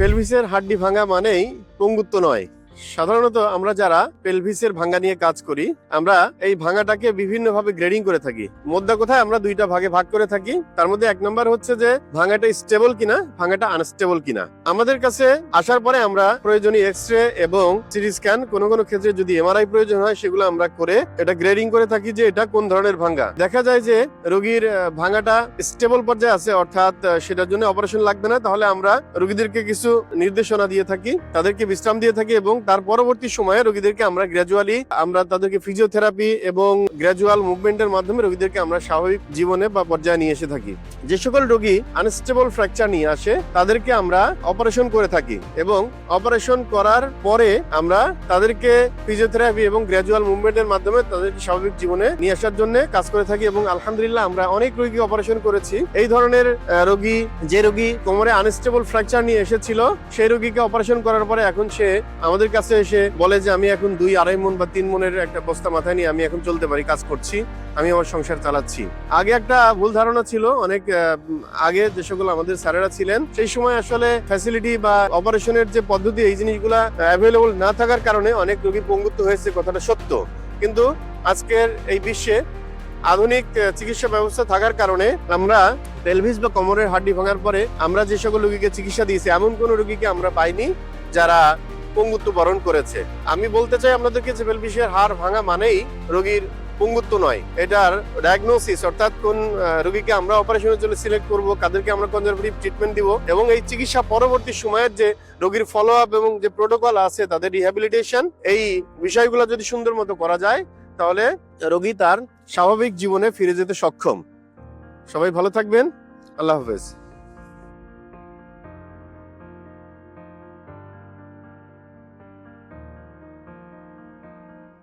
পেলভিসের হাড্ডি ভাঙা মানেই পঙ্গুত্ব নয়। সাধারণত আমরা যারা পেলভিসের ভাঙা নিয়ে কাজ করি, আমরা এই ভাঙাটাকে বিভিন্ন ভাবে গ্রেডিং করে থাকি। মোদ্দা কোথায় আমরা দুইটা ভাগে ভাগ করে থাকি। তার মধ্যে এক নম্বর হচ্ছে যে ভাঙাটা স্টেবল কিনা, ভাঙাটা আনস্টেবল কিনা। আমাদের কাছে আসার পরে আমরা প্রয়োজনীয় এক্স-রে এবং সিটি স্ক্যান, কোনো কোনো ক্ষেত্রে যদি এমআরআই প্রয়োজন হয় সেগুলো আমরা করে এটা গ্রেডিং করে থাকি যে এটা কোন ধরনের ভাঙা। দেখা যায় যে রোগীর ভাঙাটা স্টেবল পর্যায়ে আছে, অর্থাৎ সেটার জন্য অপারেশন লাগবে না, তাহলে আমরা রোগীদেরকে কিছু নির্দেশনা দিয়ে থাকি, তাদেরকে বিশ্রাম দিয়ে থাকি এবং তার পরবর্তী সময়ে রোগীদেরকে আমরা গ্র্যাজুয়ালি তাদেরকে ফিজিওথেরাপি এবং গ্র্যাজুয়াল মুভমেন্টের মাধ্যমে রোগীদেরকে আমরা স্বাভাবিক জীবনে বা পর্যায়ে নিয়ে এসে থাকি। যে সকল রোগী আনস্টেবল ফ্র্যাকচার নিয়ে আসে তাদেরকে আমরা অপারেশন করে থাকি এবং অপারেশন করার পরে আমরা তাদেরকে ফিজিওথেরাপি এবং গ্র্যাজুয়াল মুভমেন্টের মাধ্যমে তাদেরকে স্বাভাবিক জীবনে নিয়ে আসার জন্য কাজ করে থাকি এবং আলহামদুলিল্লাহ আমরা অনেক রোগী অপারেশন করেছি। এই ধরনের রোগী, যে রোগী কোমরে আনস্টেবল ফ্র্যাকচার নিয়ে এসেছিল, সেই রোগীকে অপারেশন করার পরে এখন সে আমাদের কাছে এসে বলে যে আমি এখন 2-2.5 মণ বা 3 মণের একটা বস্তা মাথায় নিয়ে আমি এখন চলতে পারি, কাজ করছি, আমি আমার সংসার চালাচ্ছি। আগে একটা ভুল ধারণা ছিল, অনেক আগে যে সকল আমাদের স্যারেরা ছিলেন সেই সময় আসলে ফ্যাসিলিটি বা অপারেশনের যে পদ্ধতি এই জিনিসগুলা অ্যাভেলেবল না থাকার কারণে অনেক রোগী পঙ্গুত্ব হয়েছে, কথাটা সত্য। কিন্তু আজকের এই বিশ্বে আধুনিক চিকিৎসা ব্যবস্থা থাকার কারণে আমরা পেলভিস বা কোমরের হাড্ডি ভাঙার পরে আমরা যে সকল রোগীকে চিকিৎসা দিয়েছি এমন কোন রোগীকে আমরা পাইনি যারা পঙ্গুত্ব বরণ করেছে। আমি বলতে চাই আপনাদেরকে যে পেলভিসের হাড় ভাঙা মানেই রোগীর পঙ্গুত্ব নয়, এটার ডায়াগনোসিস, অর্থাৎ কোন রোগীকে আমরা অপারেশনের জন্য সিলেক্ট করব, কাদেরকে আমরা কনজারভেটিভ ট্রিটমেন্ট দিব এবং এই চিকিৎসা পরবর্তী সময়ের যে রোগীর ফলো আপ এবং যে প্রোটোকল আছে তাদের রিহ্যাবিলিটেশন, এই বিষয়গুলো যদি সুন্দর মতো করা যায় তাহলে রোগী তার স্বাভাবিক জীবনে ফিরে যেতে সক্ষম। সবাই ভালো থাকবেন। আল্লাহ হাফেজ।